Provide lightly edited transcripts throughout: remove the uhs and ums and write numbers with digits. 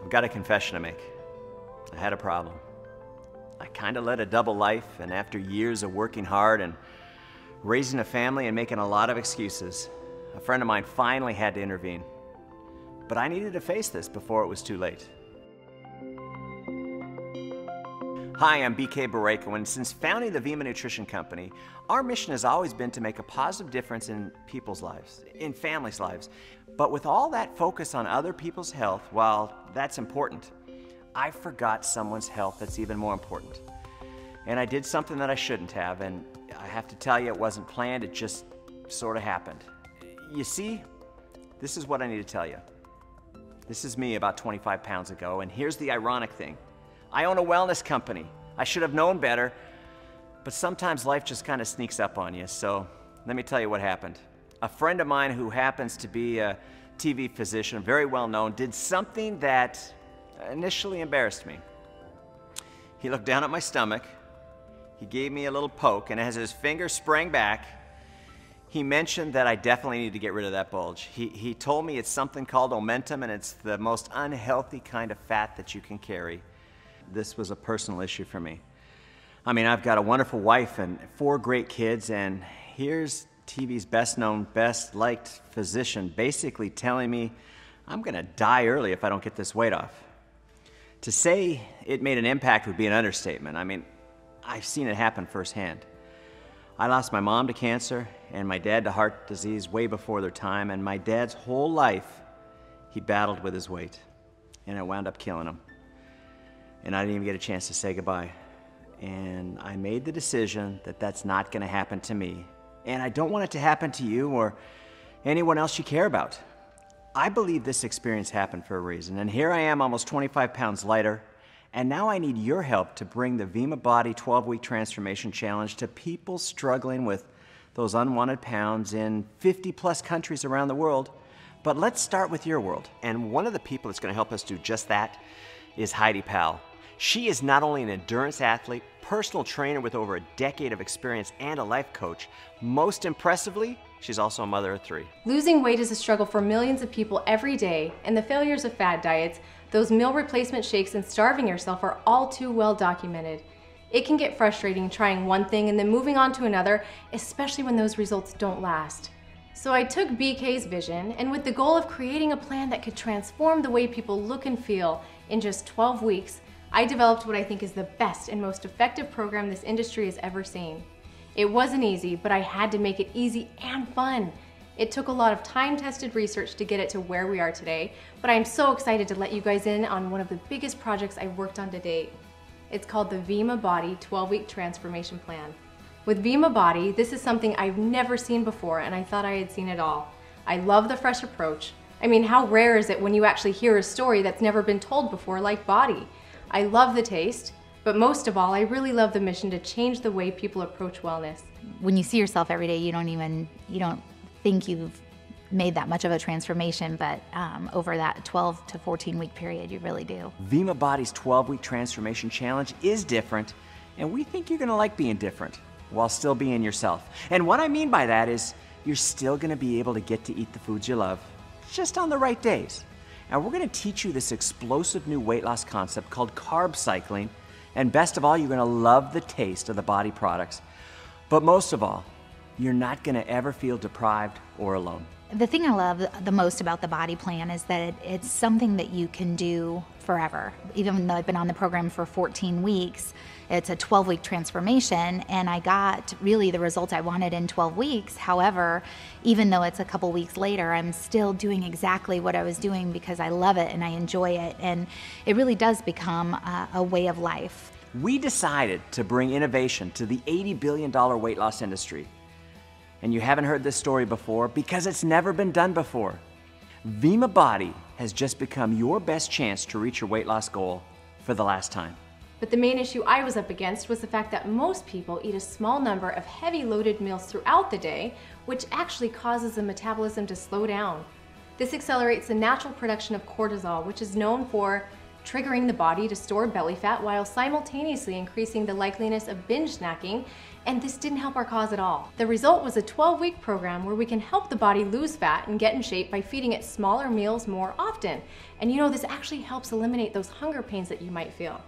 I've got a confession to make. I had a problem. I kind of led a double life, and after years of working hard and raising a family and making a lot of excuses, a friend of mine finally had to intervene. But I needed to face this before it was too late. Hi, I'm BK Barreco, and since founding the Vemma Nutrition Company, our mission has always been to make a positive difference in people's lives, in families' lives. But with all that focus on other people's health, while that's important, I forgot someone's health that's even more important. And I did something that I shouldn't have, and I have to tell you, it wasn't planned, it just sort of happened. You see, this is what I need to tell you. This is me about 25 pounds ago, and here's the ironic thing. I own a wellness company. I should have known better, but sometimes life just kind of sneaks up on you, so let me tell you what happened. A friend of mine who happens to be a TV physician, very well known, did something that initially embarrassed me. He looked down at my stomach, he gave me a little poke, and as his finger sprang back, he mentioned that I definitely need to get rid of that bulge. He told me it's something called omentum, and it's the most unhealthy kind of fat that you can carry. This was a personal issue for me. I mean, I've got a wonderful wife and 4 great kids, and here's TV's best known, best liked physician basically telling me I'm gonna die early if I don't get this weight off. To say it made an impact would be an understatement. I mean, I've seen it happen firsthand. I lost my mom to cancer and my dad to heart disease way before their time, and my dad's whole life he battled with his weight, and it wound up killing him. And I didn't even get a chance to say goodbye. And I made the decision that that's not gonna happen to me. And I don't want it to happen to you or anyone else you care about. I believe this experience happened for a reason, and here I am almost 25 pounds lighter, and now I need your help to bring the Vemma Body 12-Week Transformation Challenge to people struggling with those unwanted pounds in 50+ countries around the world. But let's start with your world. And one of the people that's gonna help us do just that is Heidi Powell. She is not only an endurance athlete, personal trainer with over a decade of experience, and a life coach. Most impressively, she's also a mother of 3. Losing weight is a struggle for millions of people every day, and the failures of fad diets, those meal replacement shakes, and starving yourself are all too well documented. It can get frustrating trying one thing and then moving on to another, especially when those results don't last. So I took BK's vision, and with the goal of creating a plan that could transform the way people look and feel in just 12 weeks, I developed what I think is the best and most effective program this industry has ever seen. It wasn't easy, but I had to make it easy and fun. It took a lot of time-tested research to get it to where we are today, but I'm so excited to let you guys in on one of the biggest projects I've worked on to date. It's called the Vemma Body 12-Week Transformation Plan. With Vemma Body, this is something I've never seen before, and I thought I had seen it all. I love the fresh approach. I mean, how rare is it when you actually hear a story that's never been told before, like Body? I love the taste, but most of all, I really love the mission to change the way people approach wellness. When you see yourself every day, you don't think you've made that much of a transformation, but over that 12 to 14 week period, you really do. Vemma Body's 12-Week Transformation Challenge is different, and we think you're gonna like being different while still being yourself. And what I mean by that is you're still gonna be able to get to eat the foods you love, just on the right days. And we're gonna teach you this explosive new weight loss concept called carb cycling, and best of all, you're gonna love the taste of the Body products. But most of all, you're not gonna ever feel deprived or alone. The thing I love the most about the Body plan is that it's something that you can do forever. Even though I've been on the program for 14 weeks, it's a 12-week transformation, and I got really the results I wanted in 12 weeks. However, even though it's a couple weeks later, I'm still doing exactly what I was doing because I love it and I enjoy it, and it really does become a way of life. We decided to bring innovation to the $80 billion weight loss industry. And you haven't heard this story before because it's never been done before. Vemma Body has just become your best chance to reach your weight loss goal for the last time. But the main issue I was up against was the fact that most people eat a small number of heavy loaded meals throughout the day, which actually causes the metabolism to slow down. This accelerates the natural production of cortisol, which is known for triggering the body to store belly fat while simultaneously increasing the likeliness of binge snacking, and this didn't help our cause at all. The result was a 12-week program where we can help the body lose fat and get in shape by feeding it smaller meals more often. And you know, this actually helps eliminate those hunger pains that you might feel.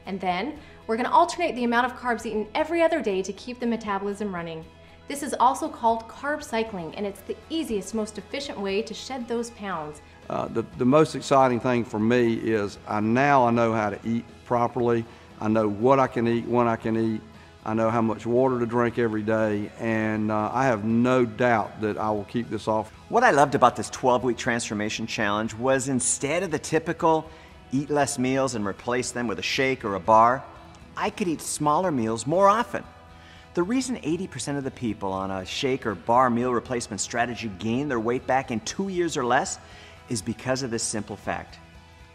And then, we're gonna alternate the amount of carbs eaten every other day to keep the metabolism running. This is also called carb cycling, and it's the easiest, most efficient way to shed those pounds. The most exciting thing for me is now I know how to eat properly. I know what I can eat, when I can eat. I know how much water to drink every day, and I have no doubt that I will keep this off. What I loved about this 12-week transformation challenge was instead of the typical eat less meals and replace them with a shake or a bar, I could eat smaller meals more often. The reason 80% of the people on a shake or bar meal replacement strategy gain their weight back in 2 years or less is because of this simple fact.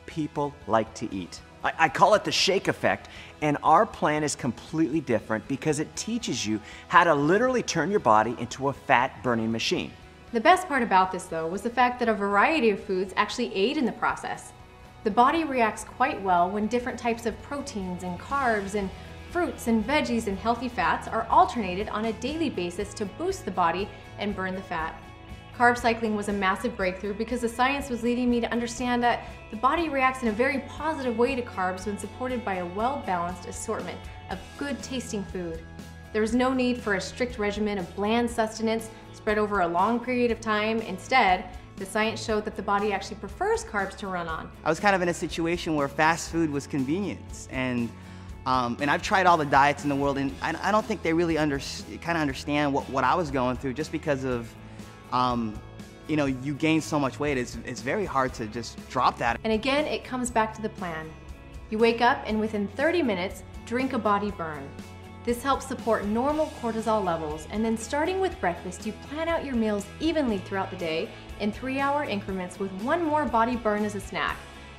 People like to eat. I call it the shake effect, and our plan is completely different because it teaches you how to literally turn your body into a fat-burning machine. The best part about this, though, was the fact that a variety of foods actually aid in the process. The body reacts quite well when different types of proteins and carbs and fruits and veggies and healthy fats are alternated on a daily basis to boost the body and burn the fat. Carb cycling was a massive breakthrough because the science was leading me to understand that the body reacts in a very positive way to carbs when supported by a well-balanced assortment of good-tasting food. There was no need for a strict regimen of bland sustenance spread over a long period of time. Instead, the science showed that the body actually prefers carbs to run on. I was kind of in a situation where fast food was convenience, and I've tried all the diets in the world, and I don't think they really understand what I was going through, just because of you know, you gain so much weight, it's very hard to just drop that. And again, it comes back to the plan. You wake up and within 30 minutes, drink a body burn. This helps support normal cortisol levels, and then starting with breakfast, you plan out your meals evenly throughout the day in 3-hour increments with one more body burn as a snack.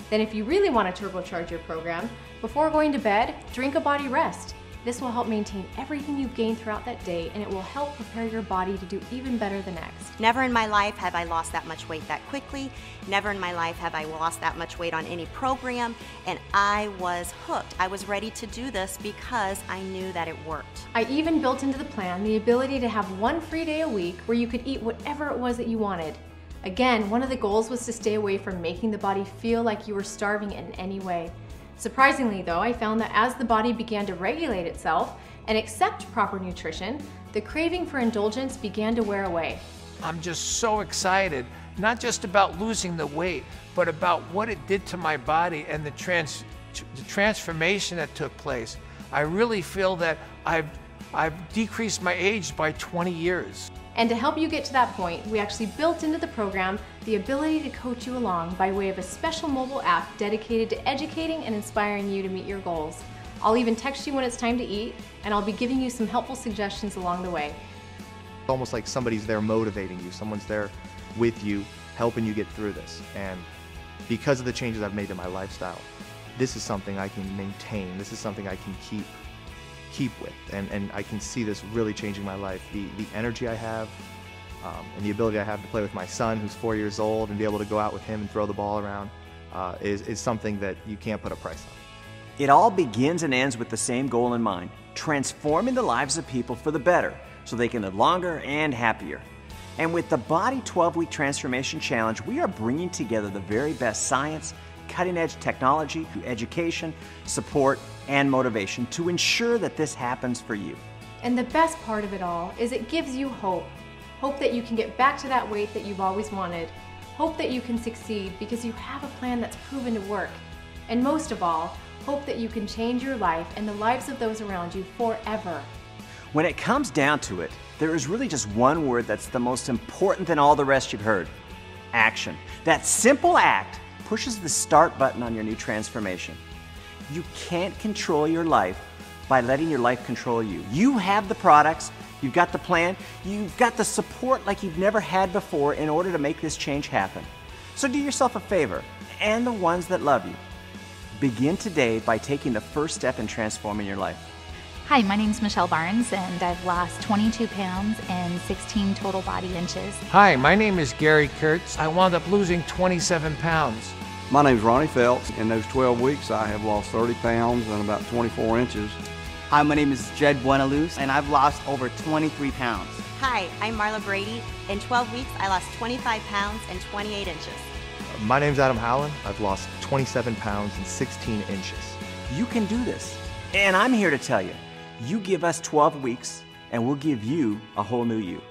Then if you really want to turbocharge your program, before going to bed, drink a body rest. This will help maintain everything you've gained throughout that day, and it will help prepare your body to do even better the next. Never in my life have I lost that much weight that quickly. Never in my life have I lost that much weight on any program, and I was hooked. I was ready to do this because I knew that it worked. I even built into the plan the ability to have one free day a week where you could eat whatever it was that you wanted. Again, one of the goals was to stay away from making the body feel like you were starving in any way. Surprisingly though, I found that as the body began to regulate itself and accept proper nutrition, the craving for indulgence began to wear away. I'm just so excited, not just about losing the weight, but about what it did to my body and the transformation that took place. I really feel that I've decreased my age by 20 years. And to help you get to that point, we actually built into the program the ability to coach you along by way of a special mobile app dedicated to educating and inspiring you to meet your goals. I'll even text you when it's time to eat, and I'll be giving you some helpful suggestions along the way. It's almost like somebody's there motivating you, someone's there with you, helping you get through this. And because of the changes I've made to my lifestyle, this is something I can maintain, this is something I can keep with, and I can see this really changing my life. The energy I have, and the ability I have to play with my son, who's 4 years old, and be able to go out with him and throw the ball around is something that you can't put a price on. It all begins and ends with the same goal in mind: transforming the lives of people for the better so they can live longer and happier. And with the Body 12-Week Transformation Challenge, we are bringing together the very best science, cutting-edge technology, education, support, and motivation to ensure that this happens for you. And the best part of it all is it gives you hope. Hope that you can get back to that weight that you've always wanted. Hope that you can succeed because you have a plan that's proven to work. And most of all, hope that you can change your life and the lives of those around you forever. When it comes down to it, there is really just one word that's the most important than all the rest you've heard: action. That simple act pushes the start button on your new transformation. You can't control your life by letting your life control you. You have the products, you've got the plan, you've got the support like you've never had before in order to make this change happen. So do yourself a favor, and the ones that love you. Begin today by taking the first step in transforming your life. Hi, my name's Michelle Barnes, and I've lost 22 pounds and 16 total body inches. Hi, my name is Gary Kurtz. I wound up losing 27 pounds. My name's Ronnie Phelps. In those 12 weeks, I have lost 30 pounds and about 24 inches. Hi, my name is Jed Buenaluz, and I've lost over 23 pounds. Hi, I'm Marla Brady. In 12 weeks, I lost 25 pounds and 28 inches. My name's Adam Howland. I've lost 27 pounds and 16 inches. You can do this. And I'm here to tell you, you give us 12 weeks and we'll give you a whole new you.